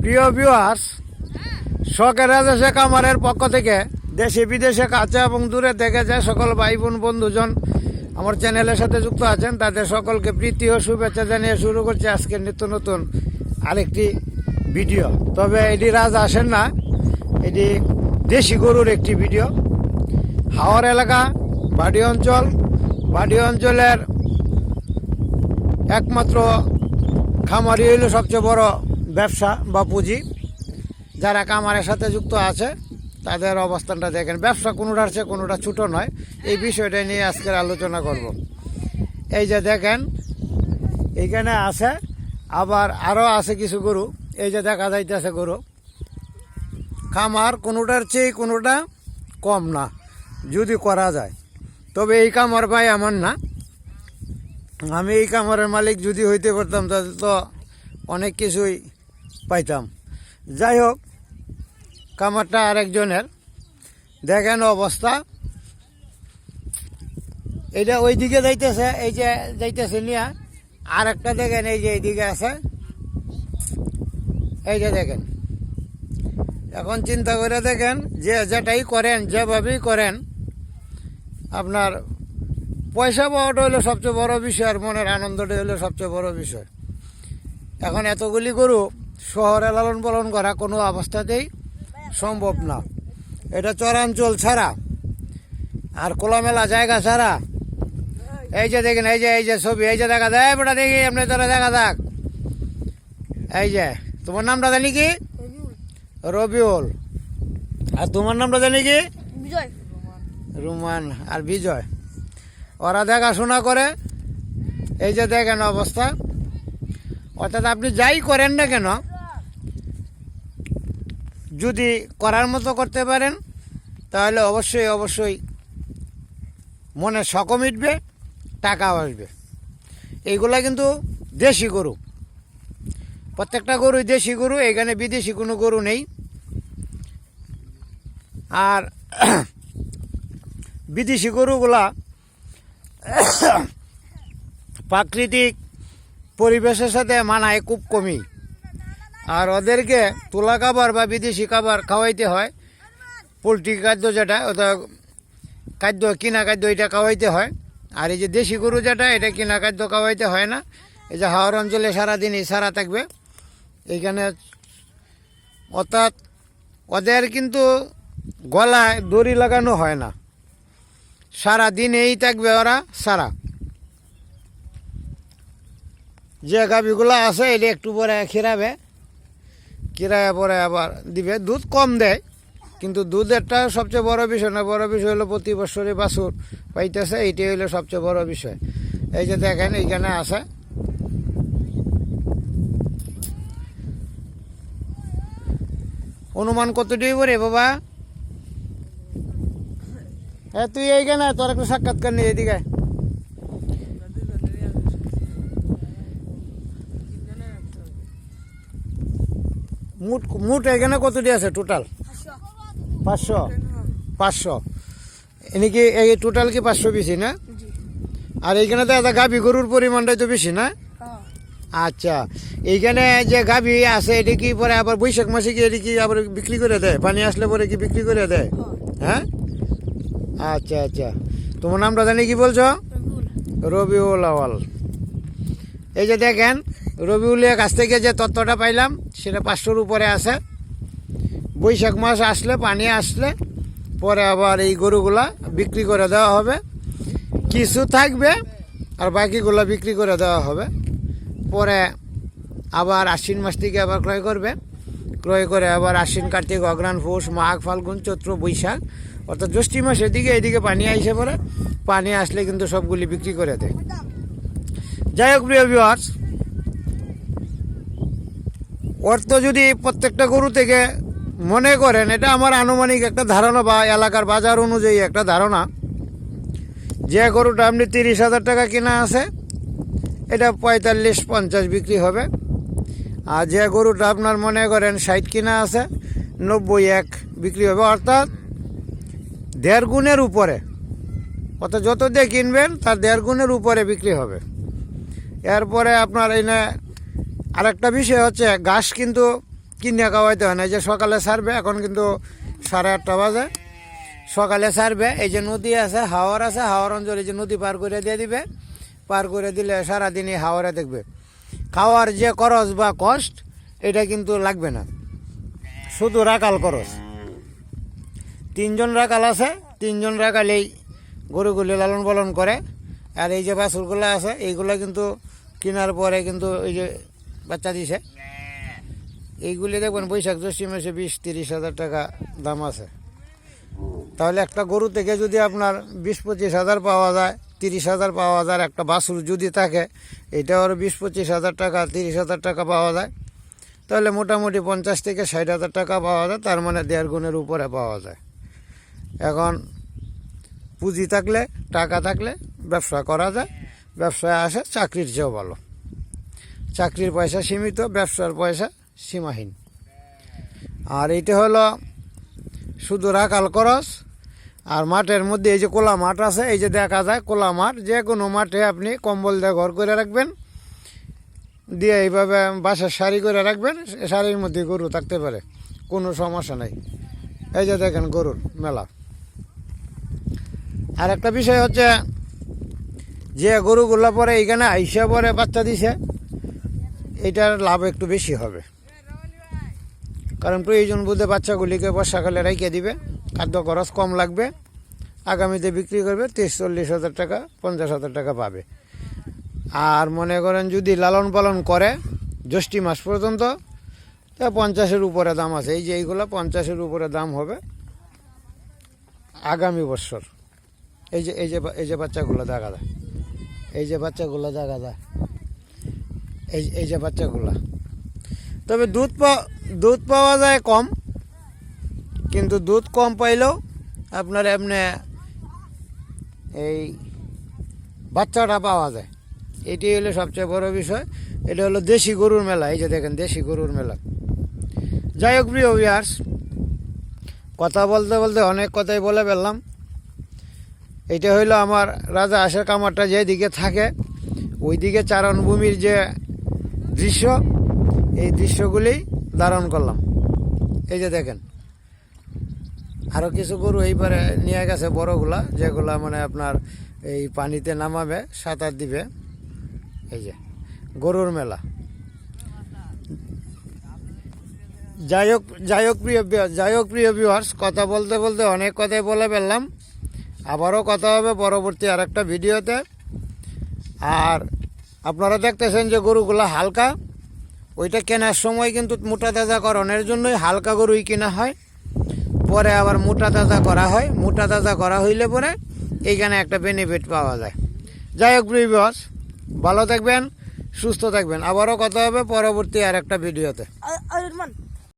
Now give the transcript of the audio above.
প্রিয় ভিউয়ার্স, শখের রাজেশ কামারের পক্ষ থেকে দেশে বিদেশে কাছে এবং দূরে থেকে যে সকল ভাই বোন বন্ধুজন আমার চ্যানেলের সাথে যুক্ত আছেন তাদের সকলকে প্রীতি ও শুভেচ্ছা জানিয়ে শুরু করছে আজকের নিত্য নতুন আরেকটি ভিডিও। তবে এটি রাজ আসেন না, এটি দেশি গরুর একটি ভিডিও। হাওর এলাকা বাড়ি অঞ্চলের একমাত্র খামারি হইল সবচেয়ে বড় ব্যবসা বা পুঁজি। যারা কামারের সাথে যুক্ত আছে তাদের অবস্থানটা দেখেন। ব্যবসা কোনোটার চেয়ে কোনোটা ছোটো নয়, এই বিষয়টা নিয়ে আজকের আলোচনা করব। এই যে দেখেন এইখানে আছে, আবার আরও আছে কিছু গরু। এই যে দেখা যাইতেছে গরু খামার কোনোটার চেয়ে কোনোটা কম না যদি করা যায়। তবে এই কামার ভাই আমার না, আমি এই কামারের মালিক যদি হইতে পারতাম তাহলে তো অনেক কিছুই পাইতাম। যাই হোক, কামারটা আরেকজনের। দেখেন অবস্থা, এইটা ওই দিকে যাইতেছে, এই যে যাইতেছে নিয়ে। আর একটা দেখেন এই যে এইদিকে আছে, এই যে দেখেন। এখন চিন্তা করে দেখেন, যে যেটাই করেন যেভাবেই করেন, আপনার পয়সা পাওয়াটা হলো সবচেয়ে বড় বিষয়, আর মনের আনন্দটা হলো সবচেয়ে বড় বিষয়। এখন এতগুলি গরু শহরে লালন পালন করা কোনো অবস্থাতেই সম্ভব না। এটা চরাঞ্চল ছাড়া আর খোলামেলা জায়গা ছাড়া। এই যে দেখেন, এই যে ছবি, এই যে দেখা দেয় বেটা, দেখি আপনি তোরা দেখা থাক। এই যে তোমার নামটা জানি কি? রবিউল। আর তোমার নামটা জানি কি? রুমান আর বিজয়। ওরা দেখাশোনা করে। এই যে দেখেন অবস্থা। অর্থাৎ আপনি যাই করেন না কেন, যদি করার মতো করতে পারেন তাহলে অবশ্যই মনে শখও মিটবে, টাকাও আসবে। এইগুলা কিন্তু দেশি গরু, প্রত্যেকটা গরুই দেশি গরু, এখানে বিদেশি কোনো গরু নেই। আর বিদেশি গরুগুলা প্রাকৃতিক পরিবেশের সাথে মানায় খুব কমই। আর ওদেরকে তোলা খাবার বা বিদেশি খাবার খাওয়াইতে হয়। পোলট্রি খাদ্য যেটা, ওটা খাদ্য কিনা খাদ্য, এটা খাওয়াইতে হয়। আর এই যে দেশি গরু যেটা, এটা কিনা খাদ্য খাওয়াইতে হয় না। এই যে হাওর অঞ্চলে সারাদিনই সারা থাকবে এইখানে। অর্থাৎ ওদের কিন্তু গলায় দড়ি লাগানো হয় না, সারাদিন এই থাকবে ওরা সারা। যে গাভীগুলো আছে এটা একটু পরে খিরাবে, কিরায়া পরে আবার দিবে। দুধ কম দেয়, কিন্তু দুধেরটা সবচেয়ে বড় বিষয় না। বড় বিষয় হলো প্রতি বছরই বাছুর পাইতেছে, এইটাই হলো সবচেয়ে বড় বিষয়। এই যে দেখেন এইখানে আছে। অনুমান কতটি করে বাবা? হ্যাঁ, তুই এইখানে তোর একটু সাক্ষাৎকার নিয়ে এদিকে। মুট এখানে কতটি আছে টোটাল? 500। এনেকি এই টোটাল কি 500 বেশি না? আর এইখানে তো একটা গাভী গরুর পরিমাণটাই তো বেশি না? আচ্ছা, এইখানে যে গাভী আছে এটা কি পরে আবার বৈশাখ মাসে কি এটা কি আবার বিক্রি করে দেয়? পানি আসলে পরে কি বিক্রি করে দেয়? হ্যাঁ, আচ্ছা। তোমার নামটা জানি কি বলছো? রবিউল আওয়াল। এই যে দেখেন রবিউলের কাছ থেকে যে তথ্যটা পাইলাম সেটা 500-র উপরে আছে। বৈশাখ মাস আসলে, পানি আসলে পরে আবার এই গরুগুলা বিক্রি করে দেওয়া হবে। কিছু থাকবে আর বাকিগুলা বিক্রি করে দেওয়া হবে। পরে আবার আশ্বিন মাস থেকে আবার ক্রয় করবে। ক্রয় করে আবার আশ্বিন, কার্তিক, অগ্রহায়ণ, পৌষ, মাঘ, ফাল্গুন, চৈত্র, বৈশাখ, অর্থাৎ জ্যৈষ্ঠ মাসের দিকে এইদিকে পানি আইসে পরে। পানি আসলে কিন্তু সবগুলি বিক্রি করে দেয়। যাই হোক প্রিয় ভিউয়ার্স, অর্থ যদি প্রত্যেকটা গরু থেকে মনে করেন, এটা আমার আনুমানিক একটা ধারণা বা এলাকার বাজার অনুযায়ী একটা ধারণা, যে গরুটা আপনি 30,000 টাকা কিনা আছে এটা 45-50 বিক্রি হবে। আর যে গরুটা আপনার মনে করেন 60 কিনা আছে 90-1 বিক্রি হবে। অর্থাৎ 1.5 গুণের উপরে, অর্থাৎ যত দিয়ে কিনবেন তার 1.5 গুণের উপরে বিক্রি হবে। এরপরে আপনার এনে আরেকটা বিষয় হচ্ছে, ঘাস কিন্তু কিনে খাওয়াইতে হয় না। এই যে সকালে ছাড়বে, এখন কিন্তু 8:30 বাজে, সকালে ছাড়বে। এই যে নদী আছে, হাওর আছে, হাওর অঞ্চলে যে নদী পার করে দিয়ে দিবে, পার করে দিলে সারাদিনই হাওরে দেখবে। খাওয়ার যে খরচ বা কষ্ট এটা কিন্তু লাগবে না, শুধু রাখাল খরচ। 3 জন রাখাল আছে, 3 জন রাখালেই গরুগুলি লালন পালন করে। আর এই যে বাছুরগুলো আছে এইগুলো কিন্তু কেনার পরে কিন্তু এই যে বাচ্চা দিছে, এইগুলি দেখবেন বৈশাখ জ্যৈষ্ঠ মাসে 20-30 হাজার টাকা দাম আছে। তাহলে একটা গরু থেকে যদি আপনার 20-25 হাজার পাওয়া যায়, 30 হাজার পাওয়া যায়, একটা বাছুর যদি থাকে এটা ওর 20-25 হাজার টাকা, 30 হাজার টাকা পাওয়া যায়, তাহলে মোটামুটি 50 থেকে 60 হাজার টাকা পাওয়া যায়। তার মানে 1.5 গুণের উপরে পাওয়া যায়। এখন পুঁজি থাকলে, টাকা থাকলে ব্যবসা করা যায়। ব্যবসায় আসে চাকরির চেয়েও ভালো। চাকরির পয়সা সীমিত, ব্যবসার পয়সা সীমাহীন। আর এইটা হলো শুধু রাখাল খরচ। আর মাঠের মধ্যে এই যে কোলা মাঠ আছে, এই যে দেখা যায় কোলা মাঠ, যে কোনো মাঠে আপনি কম্বল দিয়ে ঘর করে রাখবেন, দিয়ে এইভাবে বাসার সারি করে রাখবেন, সারির মধ্যে গরু থাকতে পারে, কোনো সমস্যা নেই। এই যে দেখেন গরুর মেলা। আর একটা বিষয় হচ্ছে যে গরুগুলো পরে এইখানে আইসা পরে বাচ্চা দিছে, এটার লাভ একটু বেশি হবে। কারণ প্রয়োজন বুঝে বাচ্চাগুলিকে বর্ষাকালে রেখে দিবে, খাদ্য খরচ কম লাগবে, আগামীতে বিক্রি করবে 30-40 হাজার টাকা, 50 হাজার টাকা পাবে। আর মনে করেন যদি লালন পালন করে জ্যৈষ্ঠ মাস পর্যন্ত, তা 50-এর উপরে দাম আছে। এই যে এইগুলো 50-এর উপরে দাম হবে আগামী বছর। এই যে বাচ্চাগুলো দেখা যায়, এই যে বাচ্চাগুলো দেখা যায়, এই যে বাচ্চাগুলা। তবে দুধ পাওয়া যায় কম, কিন্তু দুধ কম পাইলেও আপনার এমনি এই বাচ্চাটা পাওয়া যায়। এটি হলো সবচেয়ে বড় বিষয়। এটা হলো দেশি গরুর মেলা। এই যে দেখেন দেশি গরুর মেলা। যাই হোক প্রিয় ভিউয়ার্স, কথা বলতে বলতে অনেক কথাই বলে ফেললাম। এটা হইলো আমার রাজা হাঁসের কামারটা যেদিকে থাকে, ওইদিকে চারণভূমির যে দৃশ্য, এই দৃশ্যগুলি ধারণ করলাম। এই যে দেখেন আরও কিছু গরু এইবারে নিয়ে গেছে, বড়গুলা, যেগুলা মানে আপনার এই পানিতে নামাবে, সাঁতার দিবে। এই যে গরুর মেলা। যাই হোক প্রিয় ভিউয়ার্স, কথা বলতে বলতে অনেক কথাই বলে ফেললাম। আবারও কথা হবে পরবর্তী আরেকটা ভিডিওতে। আর আপনারা দেখতেছেন যে গরুগুলা হালকা, ওইটা কেনার সময় কিন্তু মোটা তাজাকরণের জন্যই হালকা গরুই কেনা হয়, পরে আবার মোটা তাজা করা হয়। মোটা তাজা করা হইলে পরে এইখানে একটা বেনিফিট পাওয়া যায়। যাই হোক প্রিয় ভিউয়ার্স, ভালো থাকবেন, সুস্থ থাকবেন। আবারও কথা হবে পরবর্তী আরেকটা ভিডিওতে।